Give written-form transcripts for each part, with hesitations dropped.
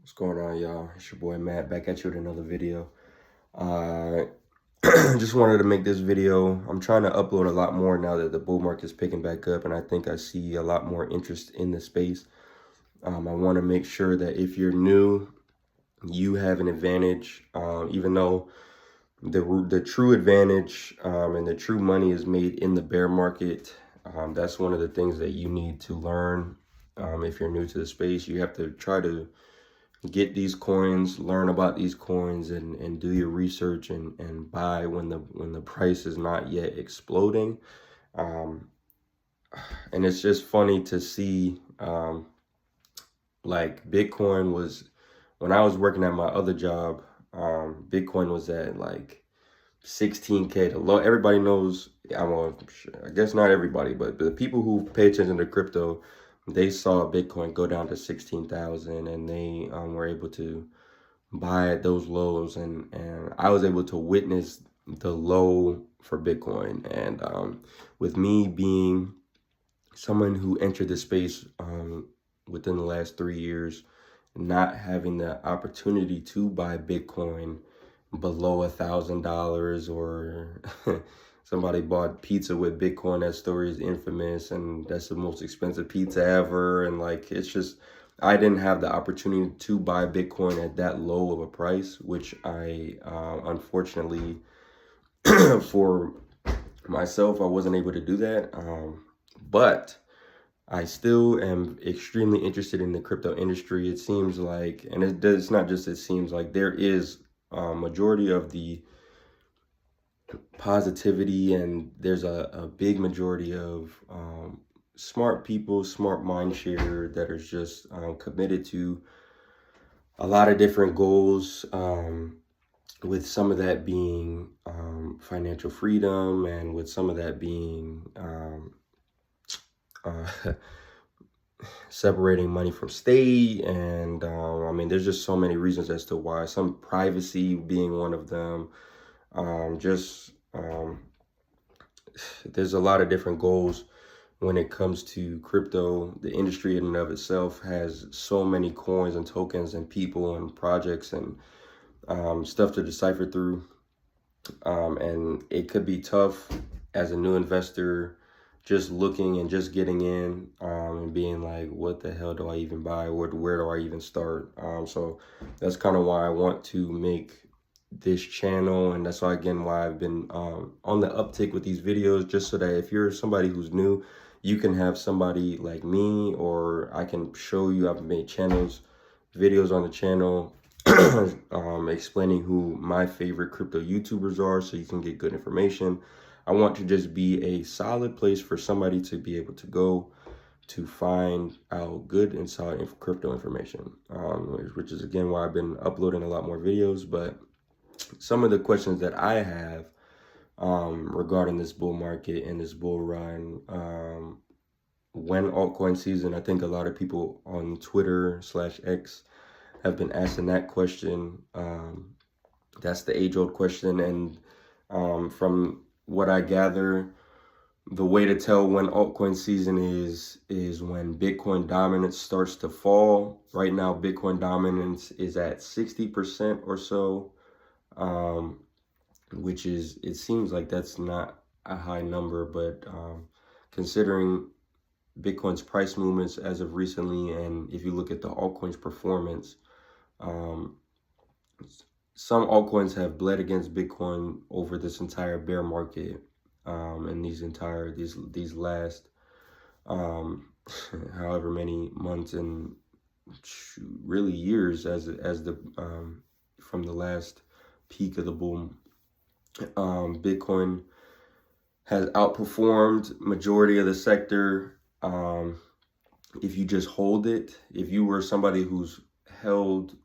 What's going on, y'all? It's your boy Matt back at you with another video. Uh, just wanted to make this video. I'm trying to upload a lot more now that the bull market is picking back up, and I think I see a lot more interest in the space. I want to make sure that if you're new, you have an advantage, even though the true advantage and the true money is made in the bear market. That's one of the things that you need to learn. If you're new to the space, you have to try to get these coins, learn about these coins, and do your research and buy when the price is not yet exploding. And it's just funny to see, like Bitcoin was, when I was working at my other job, Bitcoin was at like 16K. The low, everybody knows, I guess not everybody, but the people who pay attention to crypto, they saw Bitcoin go down to 16,000, and they were able to buy at those lows, and I was able to witness the low for Bitcoin. And with me being someone who entered the space within the last 3 years, not having the opportunity to buy Bitcoin below $1,000, or somebody bought pizza with Bitcoin. That story is infamous, and that's the most expensive pizza ever. And like, it's just, I didn't have the opportunity to buy Bitcoin at that low of a price, which I unfortunately for myself, I wasn't able to do that. But I still am extremely interested in the crypto industry. It seems like, and it's not just, it seems like, there is majority of the positivity, and there's a big majority of smart people, smart mind share, that are just committed to a lot of different goals, with some of that being financial freedom, and with some of that being separating money from state. And I mean, there's just so many reasons as to why, some privacy being one of them. There's a lot of different goals when it comes to crypto. The industry in and of itself has so many coins and tokens and people and projects and stuff to decipher through. And it could be tough as a new investor, just looking and just getting in, and being like, what the hell do I even buy? Where do I even start? So that's kind of why I want to make this channel, and that's why, again, why I've been on the uptick with these videos, just so that if you're somebody who's new, you can have somebody like me, or I can show you. I've made videos on the channel explaining who my favorite crypto YouTubers are, so you can get good information. I want to just be a solid place for somebody to be able to go to find out good and solid crypto information, which is, again, why I've been uploading a lot more videos. But some of the questions that I have regarding this bull market and this bull run, when altcoin season, I think a lot of people on Twitter/X have been asking that question. That's the age-old question. And from what I gather, the way to tell when altcoin season is when Bitcoin dominance starts to fall. Right now, Bitcoin dominance is at 60% or so, which is, it seems like that's not a high number, but considering Bitcoin's price movements as of recently, and if you look at the altcoins performance, some altcoins have bled against Bitcoin over this entire bear market, and these last however many months, and really years, as the from the last peak of the boom. Bitcoin has outperformed majority of the sector. If you just hold it, if you were somebody who's held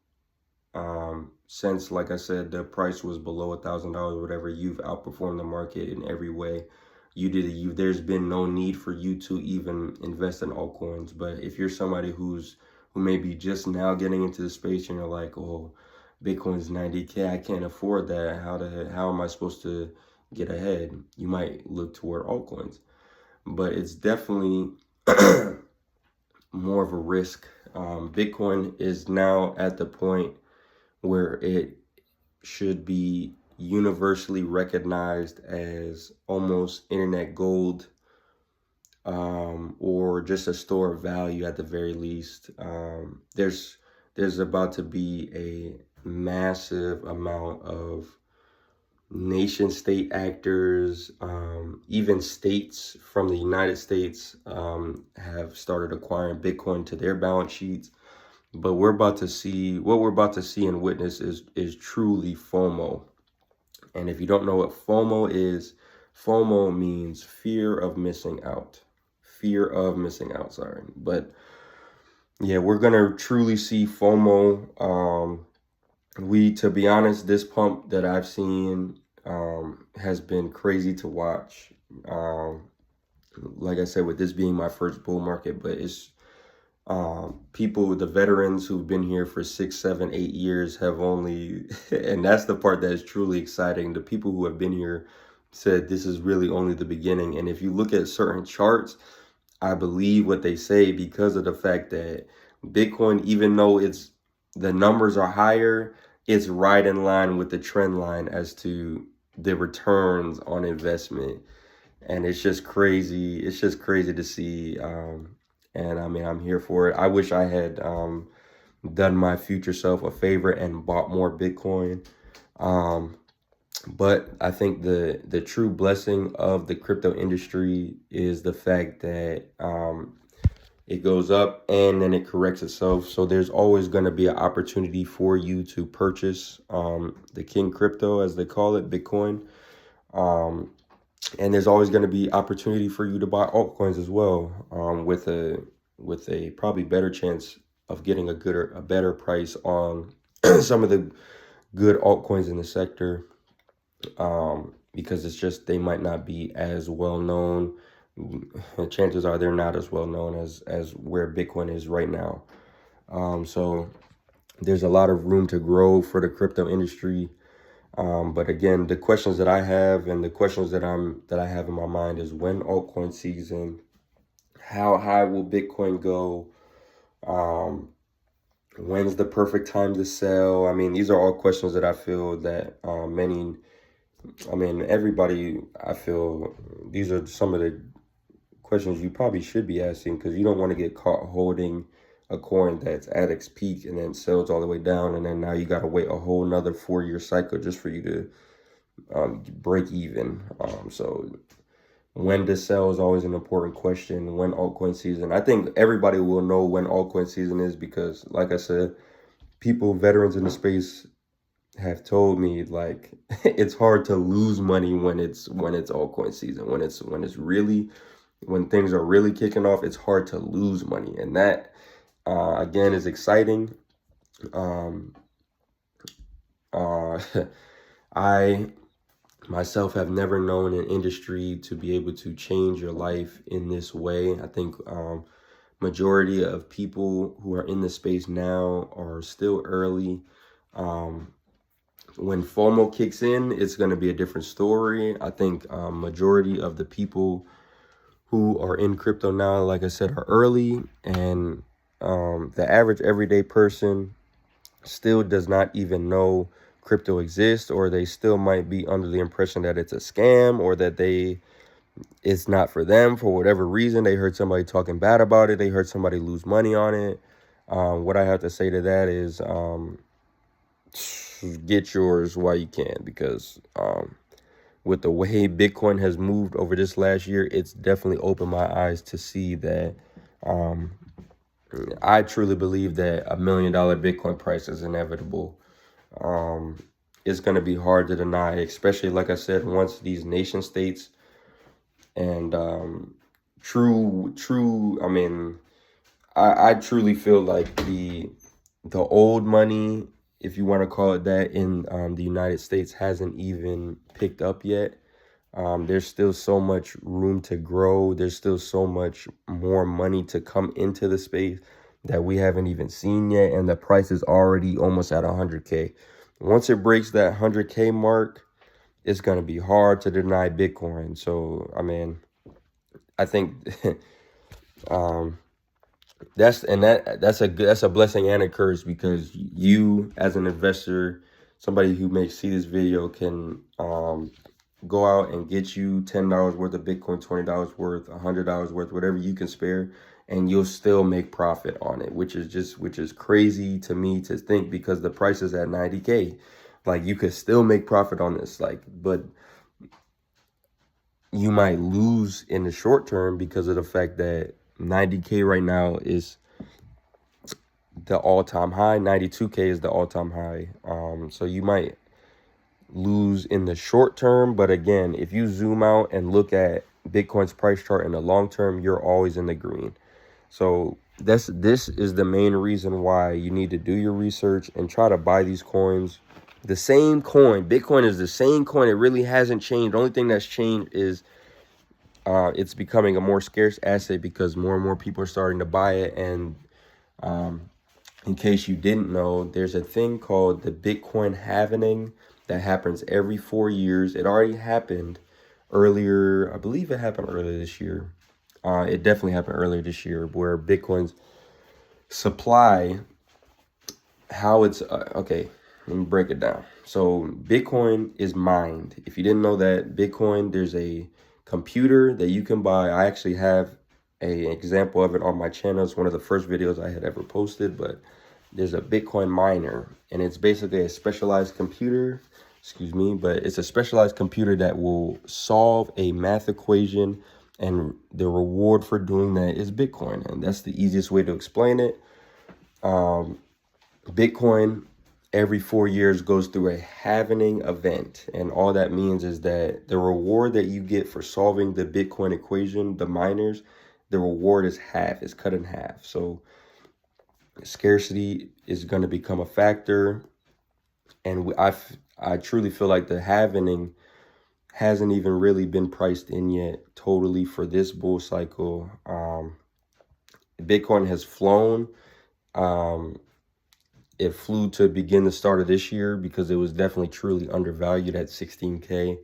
since, like I said, the price was below $1,000, whatever, you've outperformed the market in every way. There's been no need for you to even invest in altcoins. But if you're somebody who may be just now getting into the space, and you're like, oh, Bitcoin's 90K, I can't afford that, how am I supposed to get ahead? You might look toward altcoins. But it's definitely more of a risk. Bitcoin is now at the point where it should be universally recognized as almost internet gold, or just a store of value at the very least. There's about to be a massive amount of nation state actors, even states from the United States have started acquiring Bitcoin to their balance sheets. But we're about to see, what we're about to see and witness is truly FOMO. And if you don't know what FOMO is, FOMO means fear of missing out. Fear of missing out, sorry. But yeah, we're gonna truly see FOMO. To be honest, this pump that I've seen has been crazy to watch. Like I said, with this being my first bull market, but it's people, the veterans who've been here for 6, 7, 8 years have only, and that's the part that is truly exciting. The people who have been here said this is really only the beginning. And if you look at certain charts, I believe what they say because of the fact that Bitcoin, even though the numbers are higher, it's right in line with the trend line as to the returns on investment. And it's just crazy. It's just crazy to see. And I mean, I'm here for it. I wish I had done my future self a favor and bought more Bitcoin. But I think the true blessing of the crypto industry is the fact that it goes up and then it corrects itself. So there's always going to be an opportunity for you to purchase the King Crypto, as they call it, Bitcoin. And there's always going to be opportunity for you to buy altcoins as well, with a probably better chance of getting a better price on some of the good altcoins in the sector, because it's just they might not be as well known. Chances are they're not as well known as where Bitcoin is right now. So there's a lot of room to grow for the crypto industry. But again, the questions that I have and the questions that I have in my mind is, when altcoin season, how high will Bitcoin go? When's the perfect time to sell? I mean, these are all questions that I feel that everybody, I feel these are some of the questions you probably should be asking, because you don't want to get caught holding a coin that's at its peak and then sells all the way down, and then now you got to wait a whole nother 4-year cycle just for you to break even. So when to sell is always an important question. When altcoin season, I think everybody will know when altcoin season is, because like I said, veterans in the space have told me, like, it's hard to lose money when it's altcoin season. When things are really kicking off, it's hard to lose money. And that again is exciting. I myself have never known an industry to be able to change your life in this way. I think majority of people who are in the space now are still early. When FOMO kicks in, it's going to be a different story. I think majority of the people who are in crypto now, like I said, are early, and the average everyday person still does not even know crypto exists, or they still might be under the impression that it's a scam, or that it's not for them for whatever reason. They heard somebody talking bad about it. They heard somebody lose money on it. What I have to say to that is, get yours while you can, because with the way Bitcoin has moved over this last year, it's definitely opened my eyes to see that I truly believe that $1 million Bitcoin price is inevitable. It's going to be hard to deny, especially, like I said, once these nation states and I mean, I truly feel like the old money, if you want to call it that, in the United States hasn't even picked up yet. There's still so much room to grow. There's still so much more money to come into the space that we haven't even seen yet. And the price is already almost at 100K. Once it breaks that 100K mark, it's going to be hard to deny Bitcoin. So, I mean, I think that's a blessing and a curse, because you as an investor, somebody who may see this video, can go out and get you $10 worth of Bitcoin, $20 worth, $100 worth, whatever you can spare, and you'll still make profit on it, which is crazy to me to think, because the price is at 90K. Like, you could still make profit on this, like, but you might lose in the short term because of the fact that 90K right now is the all-time high. 92K is the all-time high. So you might lose in the short term, but again, if you zoom out and look at Bitcoin's price chart in the long term, you're always in the green. So this is the main reason why you need to do your research and try to buy these coins. The same coin, Bitcoin is the same coin. It really hasn't changed. The only thing that's changed is it's becoming a more scarce asset because more and more people are starting to buy it. And in case you didn't know, there's a thing called the Bitcoin halving that happens every 4 years. It already happened earlier. I believe it happened earlier this year. It definitely happened earlier this year, where Bitcoin's supply, how it's, okay, let me break it down. So Bitcoin is mined. If you didn't know that, Bitcoin, there's a computer that you can buy. I actually have an example of it on my channel. It's one of the first videos I had ever posted, but there's a Bitcoin miner, and it's basically a specialized computer, but it's a specialized computer that will solve a math equation, and the reward for doing that is Bitcoin. And that's the easiest way to explain it. Bitcoin every 4 years goes through a halving event, and all that means is that the reward that you get for solving the Bitcoin equation, the miners, the reward is half, is cut in half. So scarcity is going to become a factor, and I truly feel like the halving hasn't even really been priced in yet totally for this bull cycle. Bitcoin has flown. It flew to begin the start of this year because it was definitely truly undervalued at 16K.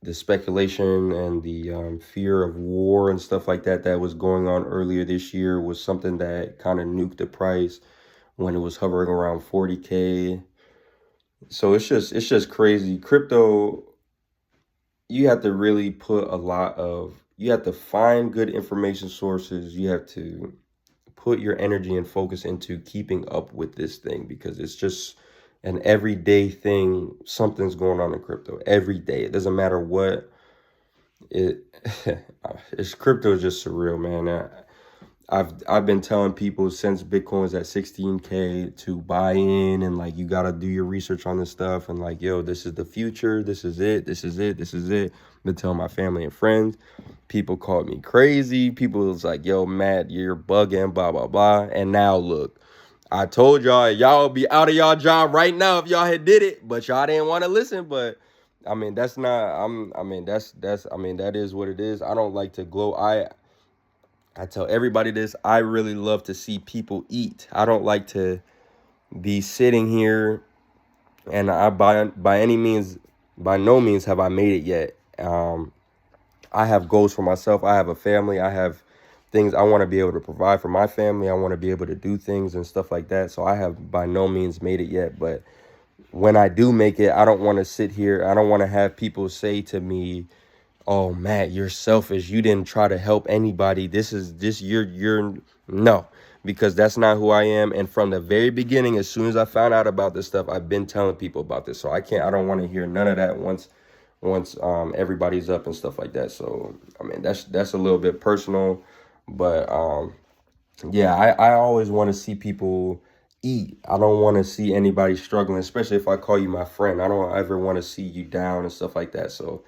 The speculation and the fear of war and stuff like that was going on earlier this year was something that kind of nuked the price when it was hovering around 40K. So it's just crazy. Crypto, you have to really you have to find good information sources. You have to put your energy and focus into keeping up with this thing, because it's just an everyday thing. Something's going on in crypto every day. It doesn't matter what crypto is just surreal, man. I've been telling people since Bitcoin's at 16K to buy in, and like, you got to do your research on this stuff, and like, yo, this is the future. This is it. This is it. This is it. I've been telling my family and friends. People called me crazy. People was like, yo, Matt, you're bugging, blah, blah, blah. And now look, I told y'all be out of y'all job right now if y'all had did it, but y'all didn't want to listen. But I mean, that is what it is. I don't like to glow. I tell everybody this. I really love to see people eat. I don't like to be sitting here, and by no means have I made it yet. I have goals for myself. I have a family. I have things I want to be able to provide for my family. I want to be able to do things and stuff like that. So I have by no means made it yet. But when I do make it, I don't want to sit here. I don't want to have people say to me, oh, Matt, you're selfish. You didn't try to help anybody. No, because that's not who I am. And from the very beginning, as soon as I found out about this stuff, I've been telling people about this. So I don't want to hear none of that once everybody's up and stuff like that. So, I mean, that's a little bit personal, but yeah, I always want to see people eat. I don't want to see anybody struggling, especially if I call you my friend. I don't ever want to see you down and stuff like that. So,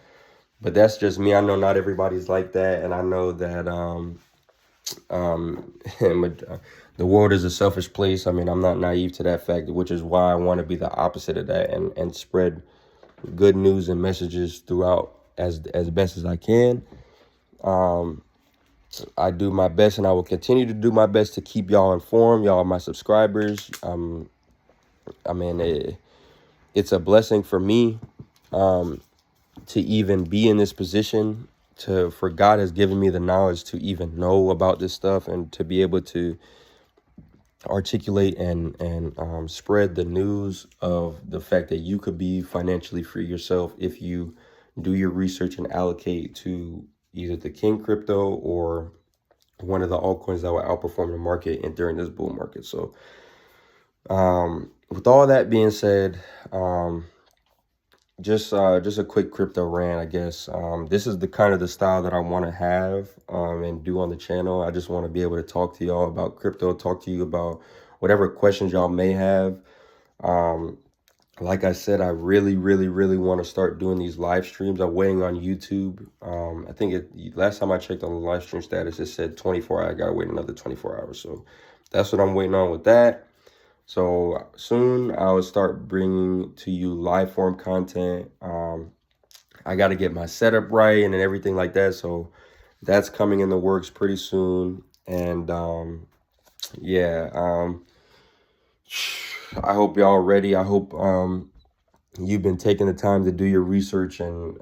but that's just me. I know not everybody's like that, and I know that the world is a selfish place. I mean, I'm not naive to that fact, which is why I want to be the opposite of that and spread good news and messages throughout as best as I can. I do my best, and I will continue to do my best to keep y'all informed. Y'all are my subscribers. I mean, it's a blessing for me to even be in this position for God has given me the knowledge to even know about this stuff and to be able to articulate and spread the news of the fact that you could be financially free yourself if you do your research and allocate to either the King crypto or one of the altcoins that will outperform the market and during this bull market. So with all that being said, just a quick crypto rant, I guess. This is the kind of the style that I want to have and do on the channel. I just want to be able to talk to y'all about crypto, talk to you about whatever questions y'all may have. Like I said, I really want to start doing these live streams. I'm waiting on YouTube. I think last time I checked on the live stream status, it said 24 hours. I gotta wait another 24 hours. So that's what I'm waiting on with that. So soon I will start bringing to you live form content. I got to get my setup right and everything like that. So that's coming in the works pretty soon. And yeah, I hope y'all ready. I hope you've been taking the time to do your research and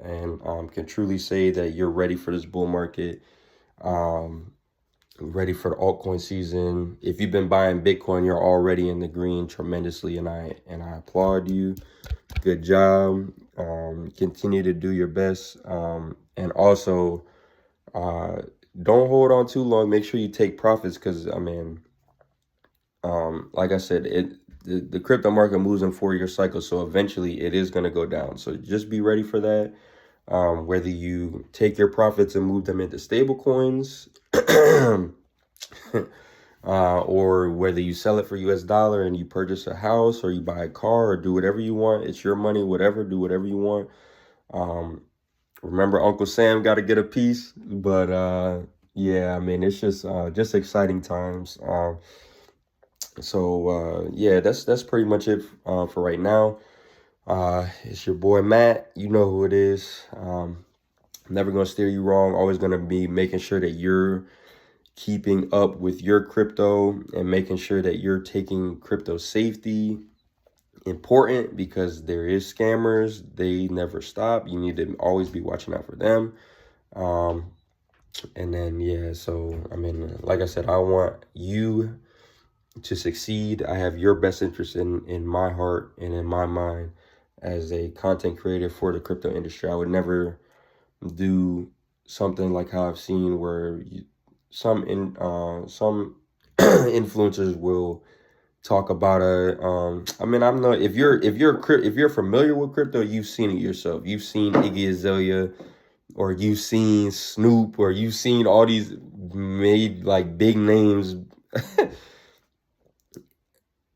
can truly say that you're ready for this bull market. Ready for the altcoin season. If you've been buying Bitcoin, you're already in the green tremendously, and I applaud you. Good job. Continue to do your best. And also, don't hold on too long. Make sure you take profits because, I mean, like I said, the crypto market moves in 4-year cycles, so eventually it is going to go down. So just be ready for that. Whether you take your profits and move them into stable coins, or whether you sell it for US dollar and you purchase a house or you buy a car or do whatever you want. It's your money, whatever, do whatever you want. Remember Uncle Sam got to get a piece, but yeah, I mean, it's just exciting times. So yeah, that's pretty much it for right now. It's your boy Matt. You know who it is. Never gonna steer you wrong. Always gonna be making sure that you're keeping up with your crypto and making sure that you're taking crypto safety important, because there is scammers. They never stop. You need to always be watching out for them. And then yeah, so I mean, like I said, I want you to succeed. I have your best interest in my heart and in my mind as a content creator for the crypto industry. I would never do something like how I've seen where some influencers will talk about I mean, I'm not, if you're familiar with crypto, you've seen it yourself. You've seen Iggy Azalea, or you've seen Snoop, or you've seen all these made like big names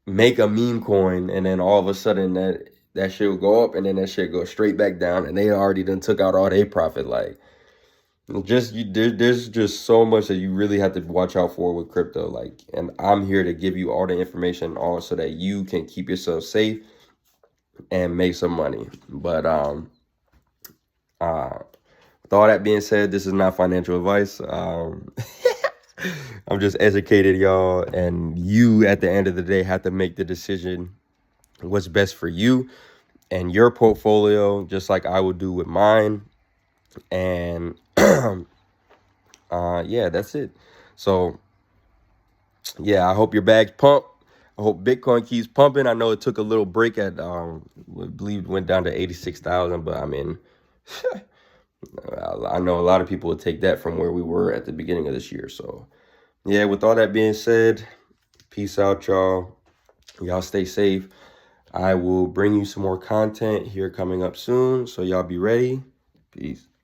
make a meme coin, and then all of a sudden that shit will go up, and then that shit go straight back down, and they already done took out all their profit. Like, there's just so much that you really have to watch out for with crypto. Like, and I'm here to give you all the information, all so that you can keep yourself safe and make some money. But with all that being said, this is not financial advice. I'm just educated, y'all, and you at the end of the day have to make the decision what's best for you and your portfolio, just like I would do with mine. And yeah, that's it. So yeah, I hope your bag's pumped. I hope Bitcoin keeps pumping. I know it took a little break at I believe it went down to 86,000, but I mean, I know a lot of people would take that from where we were at the beginning of this year. So yeah, with all that being said, peace out, y'all. Y'all stay safe. I will bring you some more content here coming up soon, so y'all be ready. Peace.